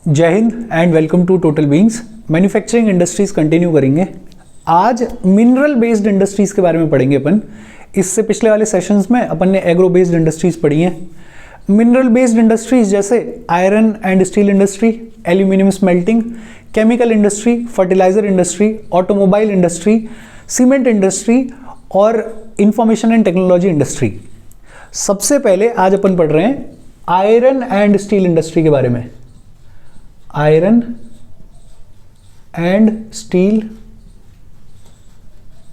जय हिंद and welcome to total beings. Manufacturing industries continue करेंगे। आज मिनरल बेस्ड इंडस्ट्रीज के बारे में पढ़ेंगे अपन। इससे पिछले वाले सेशंस में अपन ने एग्रो बेस्ड इंडस्ट्रीज पढ़ी हैं। मिनरल बेस्ड इंडस्ट्रीज जैसे iron and steel industry, aluminium smelting, chemical industry, fertiliser industry, automobile industry, cement industry और इंफॉर्मेशन एंड टेक्नोलॉजी इंडस्ट्री। सबसे पहले आज अपन पढ़ रहे हैं आयरन एंड स्टील इंडस्ट्री के बारे में। Iron and steel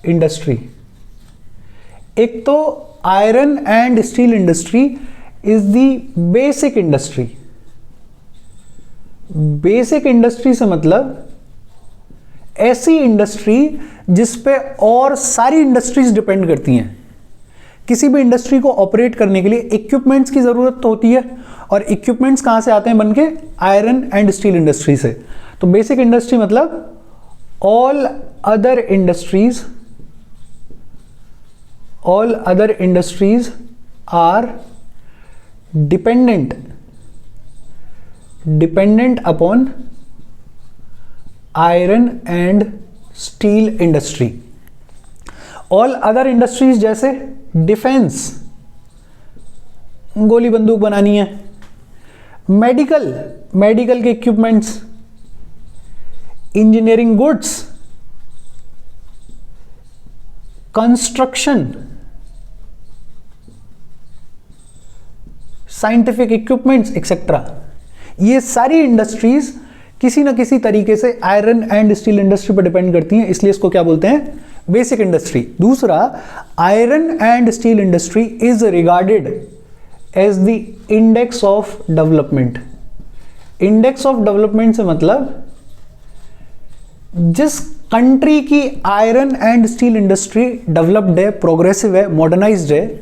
industry. एक तो iron and steel industry is the basic industry. Basic industry से मतलब ऐसी इंडस्ट्री जिस पे और सारी इंडस्ट्रीज डिपेंड करती हैं। किसी भी इंडस्ट्री को ऑपरेट करने के लिए इक्विपमेंट्स की जरूरत तो होती है, और इक्विपमेंट्स कहां से आते हैं बनके? आयरन एंड स्टील इंडस्ट्री से। तो बेसिक इंडस्ट्री मतलब all other industries are dependent upon iron and steel industry. All other industries जैसे डिफेंस, गोली बंदूक बनानी है, मेडिकल के equipments, engineering goods, construction, scientific equipments etcetera. ये सारी इंडस्ट्रीज किसी ना किसी तरीके से आयरन एंड स्टील इंडस्ट्री पर डिपेंड करती हैं, इसलिए इसको क्या बोलते हैं? Basic industry. दूसरा, iron and steel industry is regarded as the index of development. Index of development से मतलब जिस कंट्री की iron and steel industry developed है, प्रोग्रेसिव है, मॉडर्नाइज्ड है,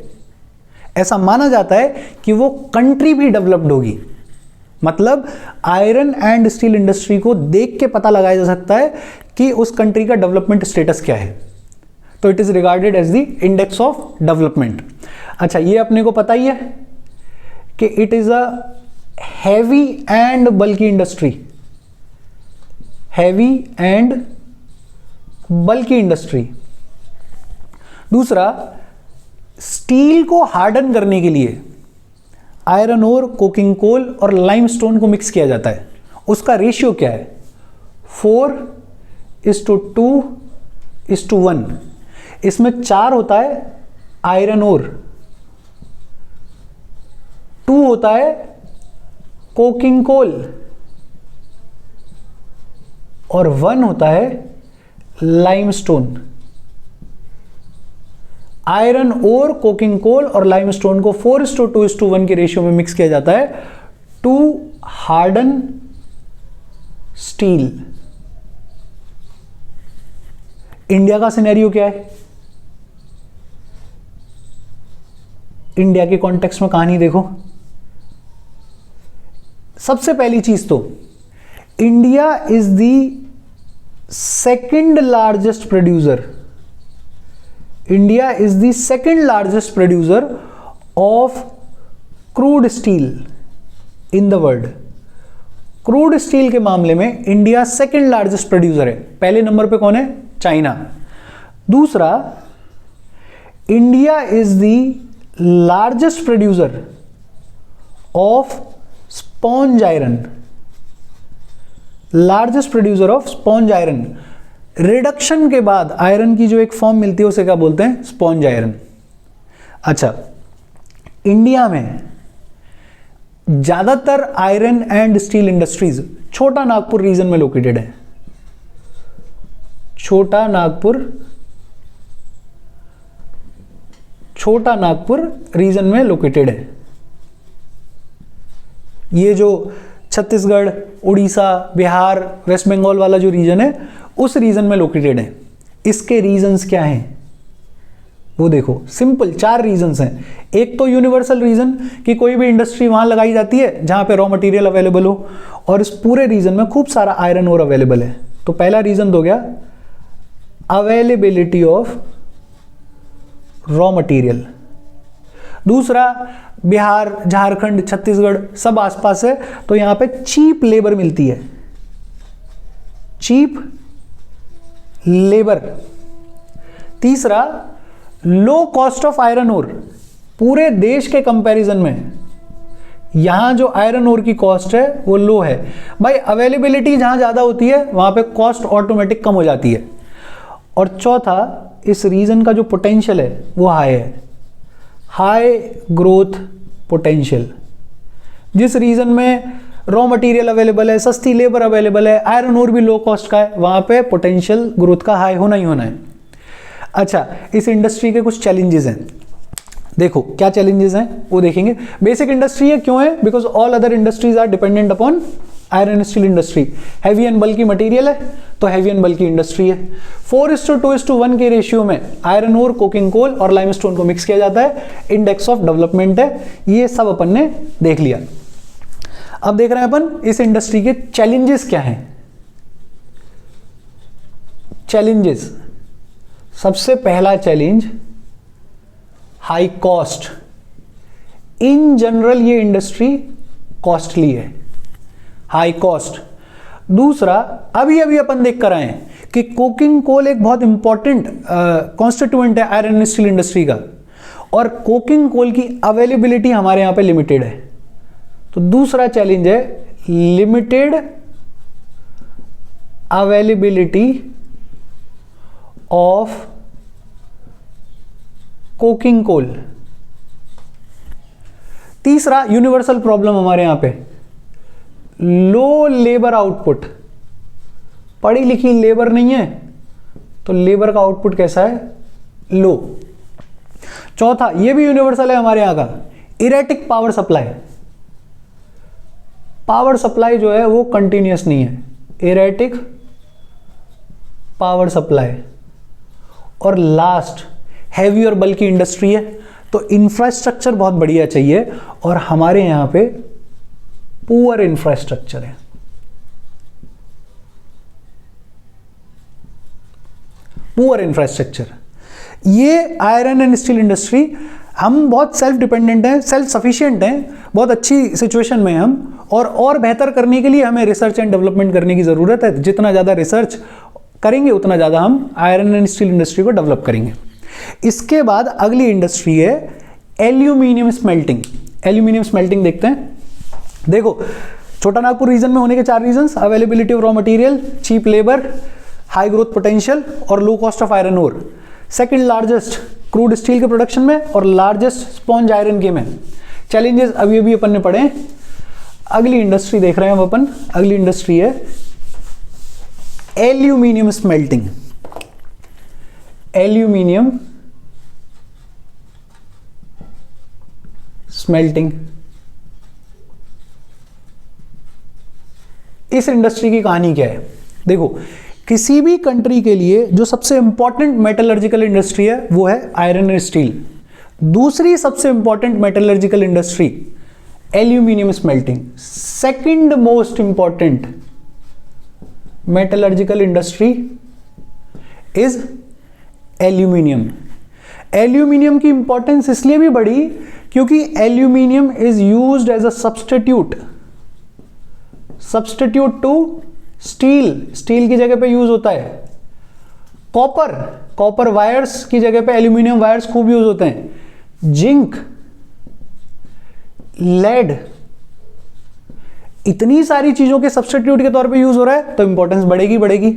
ऐसा माना जाता है कि वो कंट्री भी डेवलप्ड होगी। मतलब आयरन एंड स्टील इंडस्ट्री को देख के पता लगाया जा सकता है कि उस कंट्री का डेवलपमेंट स्टेटस क्या है। तो it is regarded as the index of development. अच्छा, ये अपने को पता ही है कि it is a heavy and bulky industry. Heavy and bulky industry. दूसरा, स्टील को हार्डन करने के लिए आयरन ओर, कोकिंग कोल और लाइमस्टोन को मिक्स किया जाता है। उसका रेशियो क्या है? 4:2:1। इसमें 4 होता है आयरन ओर, 2 होता है कोकिंग कोल और 1 होता है limestone. Iron ore, coking coal और लाइमस्टोन को 4:2:1 के रेशियो में मिक्स किया जाता है टू हार्डन स्टील। इंडिया का सिनेरियो क्या है? इंडिया के कॉन्टेक्स्ट में कहानी देखो। सबसे पहली चीज तो India is the second largest producer. India is the second largest producer of crude steel in the world. Crude steel के मामले में इंडिया सेकंड लार्जेस्ट प्रोड्यूसर है। पहले नंबर पे कौन है? चाइना। दूसरा, India is the largest producer of sponge iron. Largest producer of sponge iron. Reduction के बाद आयरन की जो एक फॉर्म मिलती है उसे क्या बोलते हैं? Sponge iron. अच्छा, इंडिया में ज्यादातर आयरन एंड स्टील इंडस्ट्रीज छोटा नागपुर रीजन में लोकेटेड है। छोटा नागपुर रीजन में लोकेटेड है। ये जो छत्तीसगढ़, उड़ीसा, बिहार, वेस्ट बंगाल वाला जो रीजन है उस रीजन में लोकेटेड है। इसके रीजंस क्या हैं वो देखो। सिंपल 4 रीजंस हैं। एक तो यूनिवर्सल रीजन कि कोई भी इंडस्ट्री वहां लगाई जाती है जहां पे रॉ मटेरियल अवेलेबल हो और इस पूरे रीजन में खूब सारा आयरन ओर अवेलेबल है। तो पहला रीजन हो गया अवेलेबिलिटी ऑफ रॉ मटेरियल। दूसरा बिहार, झारखंड, छत्तीसगढ़ सब आसपास है, तो यहाँ पे चीप लेबर मिलती है, चीप लेबर। तीसरा low cost of iron ore, पूरे देश के कंपैरिजन में यहां जो आयरन ओर की कॉस्ट है वो लो है। भाई अवेलेबिलिटी जहां ज्यादा होती है वहां पे कॉस्ट ऑटोमेटिक कम हो जाती है। और चौथा, इस रीजन का जो पोटेंशियल है वो हाई है, हाई ग्रोथ पोटेंशियल। जिस रीजन में रॉ मटेरियल अवेलेबल है, सस्ती लेबर अवेलेबल है, आयरन ओर भी लो कॉस्ट का है, वहां पे पोटेंशियल ग्रोथ का हाई होना ही होना है। अच्छा, इस इंडस्ट्री के कुछ चैलेंजेस हैं, देखो क्या चैलेंजेस हैं वो देखेंगे। बेसिक इंडस्ट्री है, क्यों है? Because all other industries are dependent upon iron steel industry. Heavy and bulky material है तो हैवी एंड बल्की इंडस्ट्री है। 4:2:1 के रेशियो में आयरन ओर, कोकिंग कोल और लाइमस्टोन को मिक्स किया जाता है। इंडेक्स ऑफ डेवलपमेंट है, ये सब अपन ने देख लिया। अब देख रहे हैं अपन इस इंडस्ट्री के चैलेंजेस क्या हैं। चैलेंजेस, सबसे पहला challenge high cost. In general ये इंडस्ट्री कॉस्टली है, हाई कॉस्ट। दूसरा, अभी अभी अपन देख कर आए हैं कि कोकिंग कोल एक बहुत इंपॉर्टेंट कॉन्स्टिट्यूएंट है आयरन स्टील इंडस्ट्री का, और कोकिंग कोल की अवेलेबिलिटी हमारे यहां पे लिमिटेड है। तो दूसरा चैलेंज है limited availability of coking coal. तीसरा यूनिवर्सल प्रॉब्लम हमारे यहां पे लो लेबर आउटपुट। पढ़ी लिखी लेबर नहीं है तो लेबर का आउटपुट कैसा है? लो। चौथा, ये भी यूनिवर्सल है हमारे यहां का, erratic power supply. Power supply जो है वो कंटिन्यूअस नहीं है, इरेटिक पावर सप्लाई। और लास्ट, हैवी और बल्की इंडस्ट्री है तो इंफ्रास्ट्रक्चर बहुत बढ़िया चाहिए, और हमारे यहां पे पुअर इंफ्रास्ट्रक्चर है। पुअर इंफ्रास्ट्रक्चर, ये आयरन एंड स्टील इंडस्ट्री, हम बहुत सेल्फ डिपेंडेंट हैं, सेल्फ सफिशिएंट हैं, बहुत अच्छी सिचुएशन में हम, और बेहतर करने के लिए हमें रिसर्च एंड डेवलपमेंट करने की ज़रूरत है। जितना ज़्यादा रिसर्च करेंगे उतना ज़्यादा हम आयरन एंड स्टील इंडस्ट्री को डेवलप करेंगे। इसके बाद अगली इंडस्ट्री है एल्यूमिनियम स्मेल्टिंग। एल्यूमिनियम स्मेल्टिंग देखते हैं। देखो, छोटा नागपुर रीजन में होने के 4 reasons: availability of raw material, cheap labour, high growth potential और low cost of iron ore. Second largest crude steel के प्रोडक्शन में और लार्जेस्ट स्पॉन्ज आयरन के में। चैलेंजेस अभी अभी अपन ने पढ़े। अगली इंडस्ट्री देख रहे हैं हम अपन, अगली इंडस्ट्री है एल्यूमिनियम स्मेल्टिंग। एल्यूमिनियम स्मेल्टिंग, इस इंडस्ट्री की कहानी क्या है? देखो, किसी भी कंट्री के लिए जो सबसे इंपॉर्टेंट मेटलर्जिकल इंडस्ट्री है वो है आयरन एंड स्टील। दूसरी सबसे important metallurgical industry aluminium smelting. Second most important metallurgical industry is aluminium. Aluminium की इंपॉर्टेंस इसलिए भी बढ़ी क्योंकि aluminium is used as a substitute to steel. Steel की जगह पे यूज होता है। कॉपर वायर्स की जगह पे एल्यूमिनियम वायर्स खूब यूज होते हैं। जिंक, लेड, इतनी सारी चीजों के सब्स्टिट्यूट के तौर पे यूज हो रहा है तो इंपॉर्टेंस बढ़ेगी।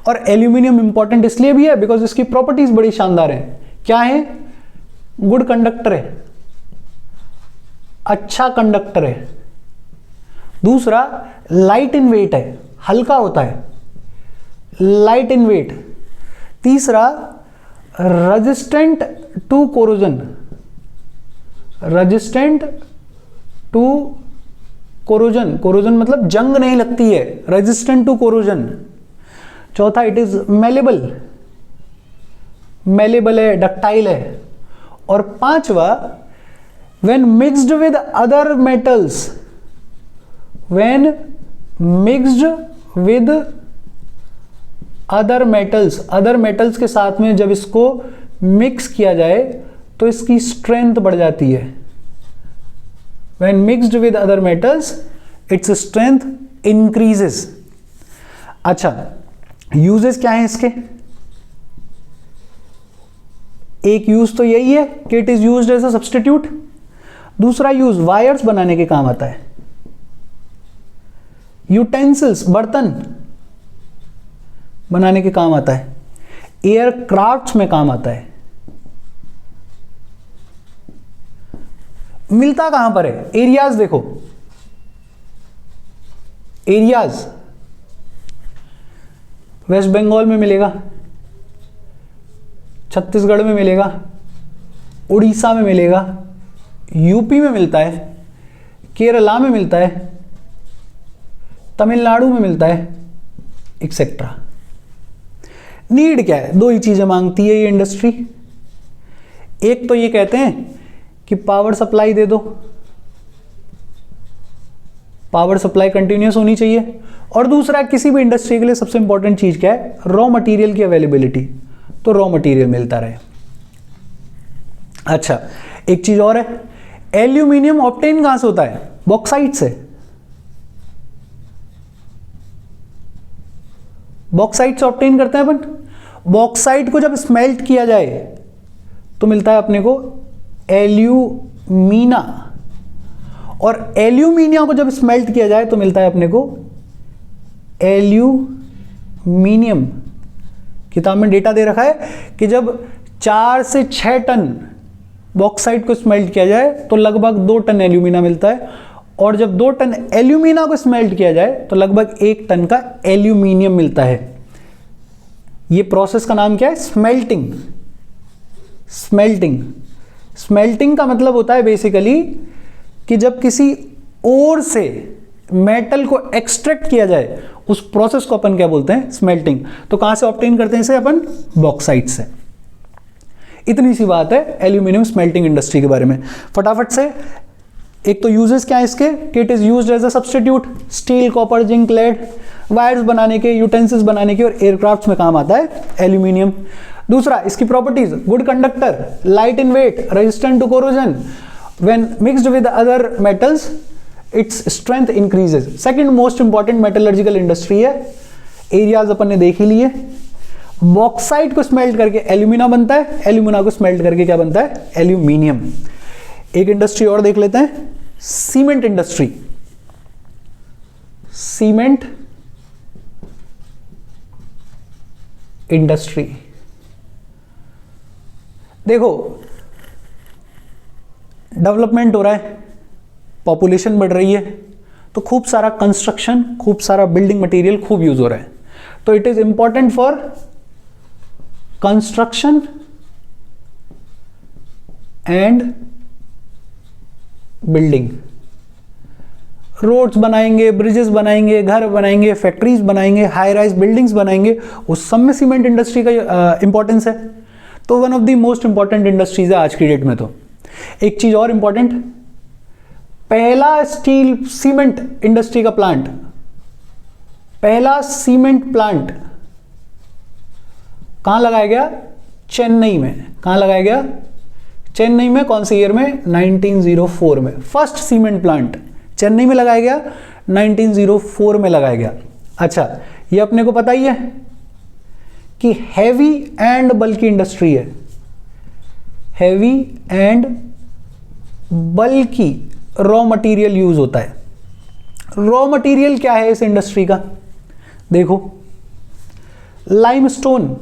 और एल्यूमिनियम इंपॉर्टेंट इसलिए भी है बिकॉज इसकी प्रॉपर्टीज बड़ी शानदार हैं। क्या है? गुड कंडक्टर है, अच्छा कंडक्टर है। दूसरा, लाइट इन वेट है, हल्का होता है, लाइट इन वेट। तीसरा, resistant to corrosion, resistant to corrosion, corrosion मतलब जंग नहीं लगती है, रेजिस्टेंट टू कोरोजन। चौथा, इट इज मेलेबल, मेलेबल है, डक्टाइल है। और पांचवा, when mixed with other metals, when mixed with other metals, other metals के साथ में जब इसको मिक्स किया जाए तो इसकी स्ट्रेंथ बढ़ जाती है। When mixed with other metals its strength increases. अच्छा, यूजेस क्या है इसके? एक यूज तो यही है कि it is used as a substitute. दूसरा यूज वायर्स बनाने के काम आता है, यूटेंसिल्स बर्तन बनाने के काम आता है, एयरक्राफ्ट्स में काम आता है। मिलता कहां पर है? एरियाज देखो, एरियाज वेस्ट बंगाल में मिलेगा, छत्तीसगढ़ में मिलेगा, उड़ीसा में मिलेगा, यूपी में मिलता है, केरला में मिलता है, तमिलनाडु में मिलता है, एक्सेट्रा। नीड क्या है? दो ही चीजें मांगती है ये इंडस्ट्री। एक तो ये कहते हैं कि पावर सप्लाई दे दो, पावर सप्लाई कंटिन्यूस होनी चाहिए। और दूसरा, किसी भी इंडस्ट्री के लिए सबसे इंपॉर्टेंट चीज क्या है? रॉ मटेरियल की अवेलेबिलिटी, तो रॉ मटेरियल मिलता रहे। अच्छा, एक चीज और है, एल्यूमिनियम ऑब्टेन कहां से होता है? बॉक्साइट से। बॉक्साइट से ऑब्टेन करते हैं अपन। बॉक्साइट को जब स्मेल्ट किया जाए तो मिलता है अपने को एल्यूमिना, और एल्यूमिनिया को जब स्मेल्ट किया जाए तो मिलता है अपने को एल्यूमिनियम। किताब में डेटा दे रखा है कि जब 4 से 6 टन बॉक्साइट को स्मेल्ट किया जाए तो लगभग 2 टन एल्यूमिना मिलता है, और जब 2 टन एल्यूमिना को स्मेल्ट किया जाए तो लगभग 1 टन का एल्यूमिनियम मिलता है। ये प्रोसेस का नाम क्या है? स्मेल्टिंग। स्मेल्टिंग, स्मेल्टिंग का मतलब होता है बेसिकली कि जब किसी ओर से मेटल को एक्सट्रैक्ट किया जाए, उस प्रोसेस को अपन क्या बोलते हैं? स्मेल्टिंग। तो कहां से ऑब्टेन करते हैं इसे अपन? बॉक्साइट से। इतनी सी बात है एल्यूमिनियम स्मेल्टिंग इंडस्ट्री के बारे में। फटाफट से, एक तो यूजेस क्या है इसके कि it is used as a substitute, steel, copper, zinc, lead, wires बनाने के, यूटेंसिल्स बनाने के, और एयरक्राफ्ट्स में काम आता है एल्यूमिनियम। दूसरा, इसकी properties, good conductor, light in weight, resistant to corrosion, when mixed with other metals its strength increases. Second most important metallurgical industry है, एरियाज अपन ने देख ही लिए। बॉक्साइट को स्मेल्ट करके एल्यूमिना बनता है, एल्यूमिना को स्मेल्ट करके क्या बनता है? एल्यूमिनियम। एक इंडस्ट्री और देख लेते हैं, सीमेंट इंडस्ट्री। सीमेंट इंडस्ट्री देखो, डेवलपमेंट हो रहा है, पॉपुलेशन बढ़ रही है, तो खूब सारा कंस्ट्रक्शन, खूब सारा बिल्डिंग मटेरियल खूब यूज हो रहा है। तो it is important for construction and building. Roads बनाएंगे, ब्रिजेस बनाएंगे, घर बनाएंगे, फैक्ट्रीज बनाएंगे, हाई राइज बिल्डिंग्स बनाएंगे, उस सब में सीमेंट इंडस्ट्री का इंपॉर्टेंस है। तो one of the most important industries है आज की डेट में। तो एक चीज और इंपॉर्टेंट, पहला स्टील सीमेंट इंडस्ट्री का प्लांट, पहला सीमेंट प्लांट कहां लगाया गया? चेन्नई में। कहां लगाया गया? चेन्नई में। कौन से ईयर में? 1904 में। फर्स्ट सीमेंट प्लांट चेन्नई में लगाया गया, 1904 में लगाया गया। अच्छा, ये अपने को पता ही है कि हैवी एंड बल्की इंडस्ट्री है। Heavy and bulky raw material use होता है। रॉ मटेरियल क्या है इस इंडस्ट्री का? देखो, लाइमस्टोन,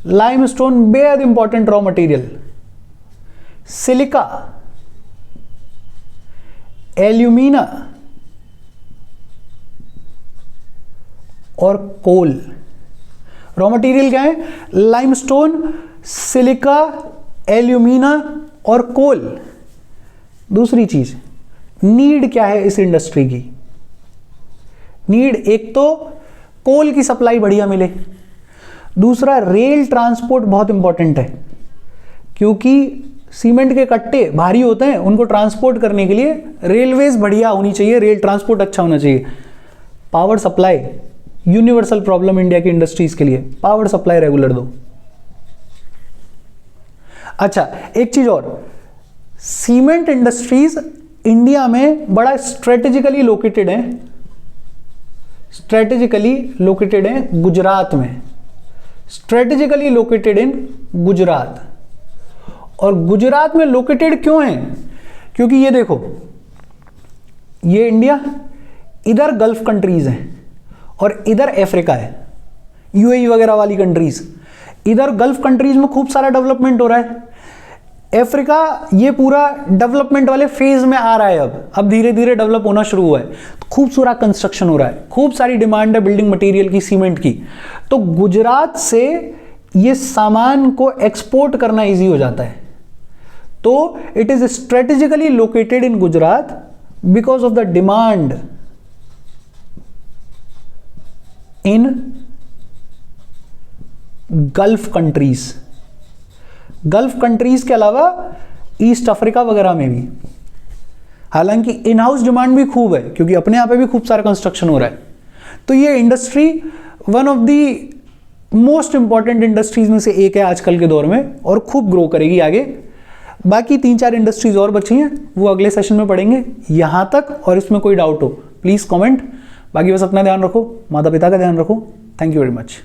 लाइमस्टोन बेहद important raw material, silica, alumina और कोल। रॉ मटेरियल क्या है? लाइमस्टोन, सिलिका, एल्यूमिना और कोल। दूसरी चीज, नीड क्या है इस इंडस्ट्री की? नीड, एक तो कोल की सप्लाई बढ़िया मिले, दूसरा रेल ट्रांसपोर्ट बहुत इंपॉर्टेंट है, क्योंकि सीमेंट के कट्टे भारी होते हैं, उनको ट्रांसपोर्ट करने के लिए रेलवेज बढ़िया होनी चाहिए, रेल ट्रांसपोर्ट अच्छा होना चाहिए। Power supply universal problem India की इंडस्ट्रीज के लिए, पावर सप्लाई रेगुलर दो। अच्छा, एक चीज और, सीमेंट इंडस्ट्रीज इंडिया में बड़ा स्ट्रेटेजिकली लोकेटेड है, गुजरात में, स्ट्रेटेजिकली लोकेटेड इन गुजरात। और गुजरात में लोकेटेड क्यों है? क्योंकि ये देखो, ये इंडिया, इधर गल्फ कंट्रीज हैं और इधर अफ्रीका है, यूएई वगैरह वाली कंट्रीज। इधर गल्फ कंट्रीज में खूब सारा डेवलपमेंट हो रहा है, अफ्रीका ये पूरा डेवलपमेंट वाले फेज में आ रहा है, अब धीरे धीरे डेवलप होना शुरू हुआ है, तो खूब सारा कंस्ट्रक्शन हो रहा है, खूब सारी डिमांड है बिल्डिंग मटेरियल की, सीमेंट की। तो गुजरात से ये सामान को एक्सपोर्ट करना इजी हो जाता है। तो it is strategically located in Gujarat because of the demand in gulf countries, gulf countries के अलावा ईस्ट अफ्रीका वगैरह में भी। हालांकि इन हाउस डिमांड भी खूब है क्योंकि अपने यहाँ पे भी खूब सारा कंस्ट्रक्शन हो रहा है। तो ये industry one of the most important industries में से एक है आजकल के दौर में, और खूब ग्रो करेगी आगे। बाकी 3-4 इंडस्ट्रीज और बची हैं, वो अगले सेशन में पढ़ेंगे। यहां तक और इसमें कोई डाउट हो प्लीज कमेंट। बाकी बस अपना ध्यान रखो, माता पिता का ध्यान रखो। Thank you very much.